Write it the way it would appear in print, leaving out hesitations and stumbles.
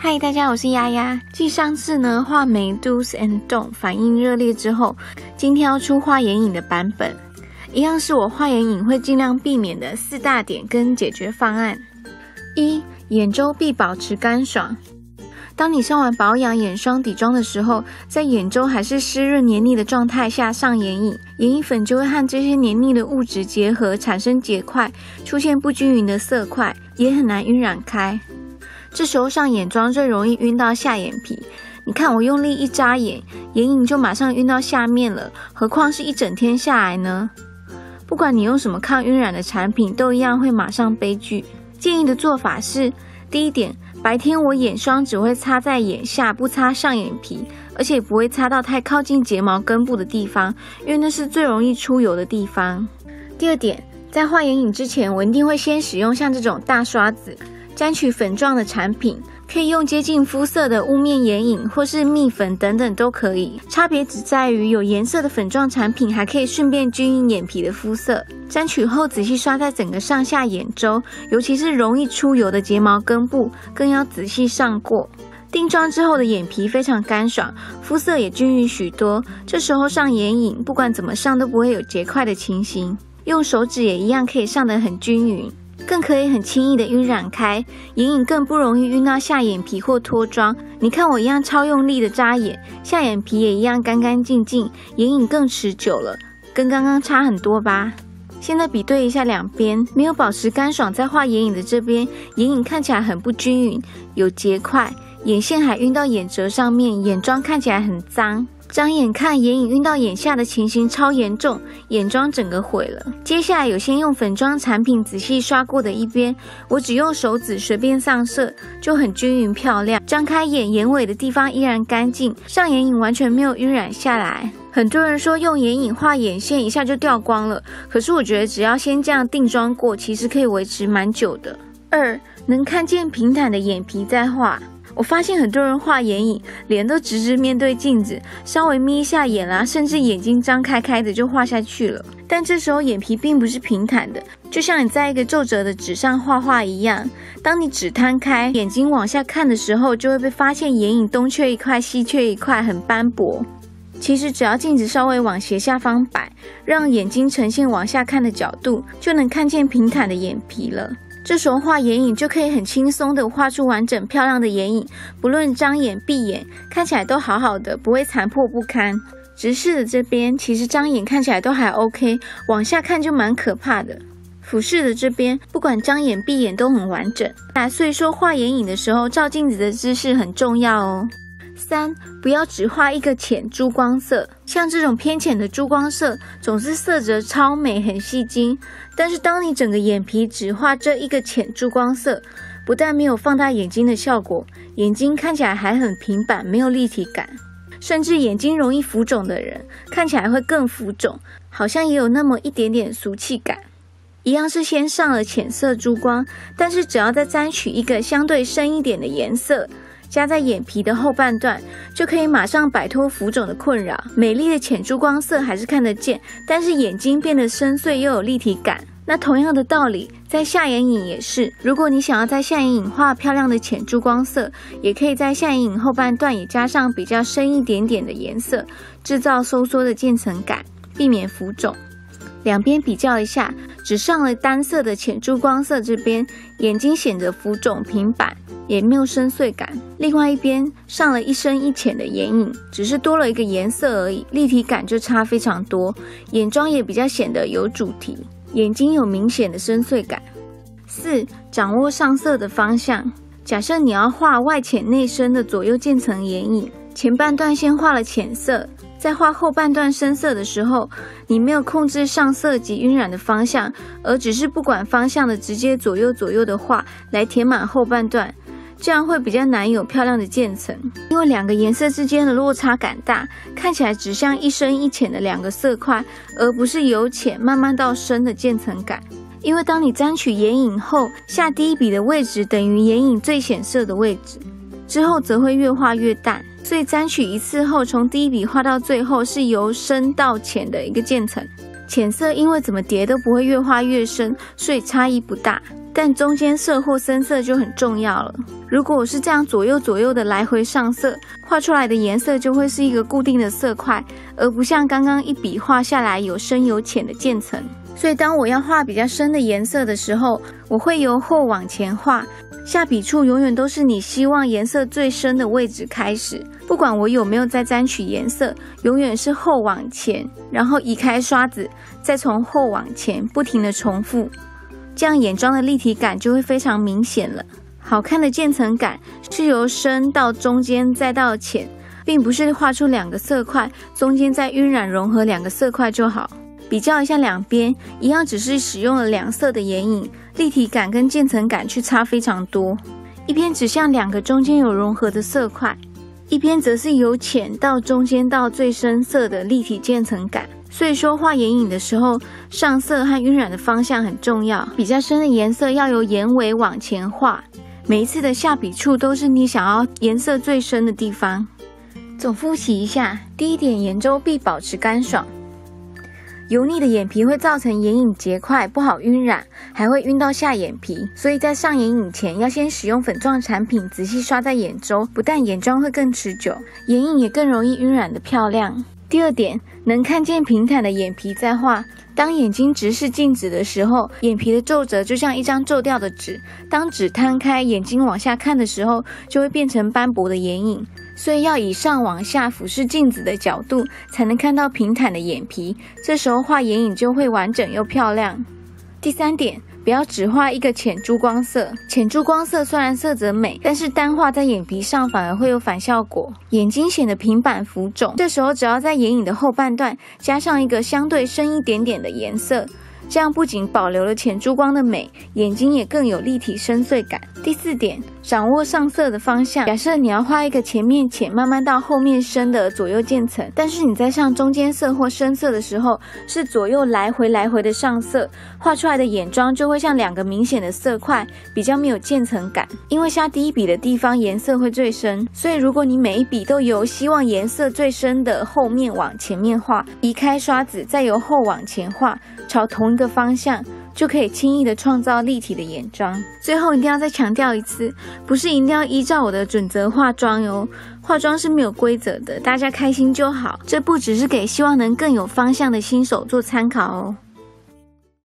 嗨，大家，我是丫丫。继上次呢画眉 Do's and Don't 反应热烈之后，今天要出画眼影的版本，一样是我画眼影会尽量避免的4大点跟解决方案。1. 眼周必保持干爽。当你上完保养眼霜底妆的时候，在眼周还是湿润黏腻的状态下上眼影，眼影粉就会和这些黏腻的物质结合，产生结块，出现不均匀的色块，也很难晕染开。这时候上眼妆最容易晕到下眼皮，你看我用力一眨眼，眼影就马上晕到下面了，何况是一整天下来呢？不管你用什么抗晕染的产品，都一样会马上悲剧。建议的做法是，第一点，白天我眼霜只会擦在眼下，不擦上眼皮，而且不会擦到太靠近睫毛根部的地方，因为那是最容易出油的地方。第二点，在画眼影之前，我一定会先使用像这种大刷子沾取粉状的产品，可以用接近肤色的雾面眼影或是蜜粉等等都可以，差别只在于有颜色的粉状产品还可以顺便均匀眼皮的肤色。沾取后仔细刷在整个上下眼周，尤其是容易出油的睫毛根部，更要仔细上过。定妆之后的眼皮非常干爽，肤色也均匀许多，这时候上眼影不管怎么上都不会有结块的情形，用手指也一样可以上得很均匀，更可以很轻易的晕染开，眼影更不容易晕到下眼皮或脱妆。你看我一样超用力的眨眼，下眼皮也一样干干净净，眼影更持久了，跟刚刚差很多吧。现在比对一下两边，没有保持干爽在画眼影的这边，眼影看起来很不均匀，有结块，眼线还晕到眼褶上面，眼妆看起来很脏。张眼看眼影晕到眼下的情形超严重，眼妆整个毁了。接下来有先用粉妆产品仔细刷过的一边，我只用手指随便上色，就很均匀漂亮。张开眼，眼尾的地方依然干净，上眼影完全没有晕染下来。很多人说用眼影画眼线一下就掉光了，可是我觉得只要先这样定妆过，其实可以维持蛮久的。2. 能看见平坦的眼皮再画。我发现很多人画眼影，脸都直直面对镜子，稍微眯一下眼啦，甚至眼睛张开开的就画下去了。但这时候眼皮并不是平坦的，就像你在一个皱褶的纸上画画一样，当你纸摊开，眼睛往下看的时候，就会被发现眼影东缺一块西缺一块，很斑驳。其实只要镜子稍微往斜下方摆，让眼睛呈现往下看的角度，就能看见平坦的眼皮了。这时候画眼影就可以很轻松的画出完整漂亮的眼影，不论张眼闭眼，看起来都好好的，不会残破不堪。直视的这边其实张眼看起来都还 OK， 往下看就蛮可怕的。俯视的这边不管张眼闭眼都很完整。所以说画眼影的时候照镜子的姿势很重要哦。3. 不要只画一个浅珠光色，像这种偏浅的珠光色总是色泽超美很细精，但是当你整个眼皮只画这一个浅珠光色，不但没有放大眼睛的效果，眼睛看起来还很平板，没有立体感，甚至眼睛容易浮肿的人看起来会更浮肿，好像也有那么一点点俗气感。一样是先上了浅色珠光，但是只要再沾取一个相对深一点的颜色，加在眼皮的后半段，就可以马上摆脱浮肿的困扰。美丽的浅珠光色还是看得见，但是眼睛变得深邃又有立体感。那同样的道理，在下眼影也是，如果你想要在下眼影画漂亮的浅珠光色，也可以在下眼影后半段也加上比较深一点点的颜色，制造收缩的渐层感，避免浮肿。两边比较一下，只上了单色的浅珠光色这边，眼睛显得浮肿平板，也没有深邃感。另外一边上了一深一浅的眼影，只是多了一个颜色而已，立体感就差非常多，眼妆也比较显得有主题，眼睛有明显的深邃感。4. 掌握上色的方向。假设你要画外浅内深的左右渐层眼影，前半段先画了浅色，在画后半段深色的时候，你没有控制上色及晕染的方向，而只是不管方向的直接左右的画来填满后半段，这样会比较难有漂亮的渐层，因为两个颜色之间的落差感大，看起来只像一深一浅的两个色块，而不是由浅慢慢到深的渐层感。因为当你沾取眼影后，下第一笔的位置等于眼影最显色的位置，之后则会越画越淡，所以沾取一次后，从第一笔画到最后是由深到浅的一个渐层。浅色因为怎么叠都不会越画越深，所以差异不大。但中间色或深色就很重要了。如果我是这样左右的来回上色，画出来的颜色就会是一个固定的色块，而不像刚刚一笔画下来有深有浅的渐层。所以当我要画比较深的颜色的时候，我会由后往前画，下笔处永远都是你希望颜色最深的位置开始，不管我有没有在沾取颜色，永远是后往前，然后移开刷子，再从后往前不停的重复，这样眼妆的立体感就会非常明显了。好看的渐层感是由深到中间再到浅，并不是画出两个色块，中间再晕染融合两个色块就好。比较一下两边，一样只是使用了两色的眼影，立体感跟渐层感却差非常多。一边指向两个中间有融合的色块，一边则是由浅到中间到最深色的立体渐层感。所以说画眼影的时候，上色和晕染的方向很重要。比较深的颜色要由眼尾往前画，每一次的下笔处都是你想要颜色最深的地方。总复习一下，第一点，眼周必保持干爽。油腻的眼皮会造成眼影结块，不好晕染，还会晕到下眼皮，所以在上眼影前要先使用粉状产品仔细刷在眼周，不但眼妆会更持久，眼影也更容易晕染的漂亮。第二点，能看见平坦的眼皮再画。当眼睛直视镜子的时候，眼皮的皱褶就像一张皱掉的纸，当纸摊开，眼睛往下看的时候，就会变成斑驳的眼影。所以要以上往下俯视镜子的角度，才能看到平坦的眼皮，这时候画眼影就会完整又漂亮。第三点，不要只画一个浅珠光色。浅珠光色虽然色泽美，但是单画在眼皮上反而会有反效果，眼睛显得平板浮肿。这时候只要在眼影的后半段加上一个相对深一点点的颜色，这样不仅保留了浅珠光的美，眼睛也更有立体深邃感。第四点，掌握上色的方向。假设你要画一个前面浅慢慢到后面深的左右渐层，但是你在上中间色或深色的时候，是左右来回的上色，画出来的眼妆就会像两个明显的色块，比较没有渐层感。因为下第一笔的地方颜色会最深，所以如果你每一笔都由希望颜色最深的后面往前面画，移开刷子，再由后往前画，朝同一个方向，就可以轻易的创造立体的眼妆。最后一定要再强调一次，不是一定要依照我的准则化妆哟，化妆是没有规则的，大家开心就好。这不只是给希望能更有方向的新手做参考哦。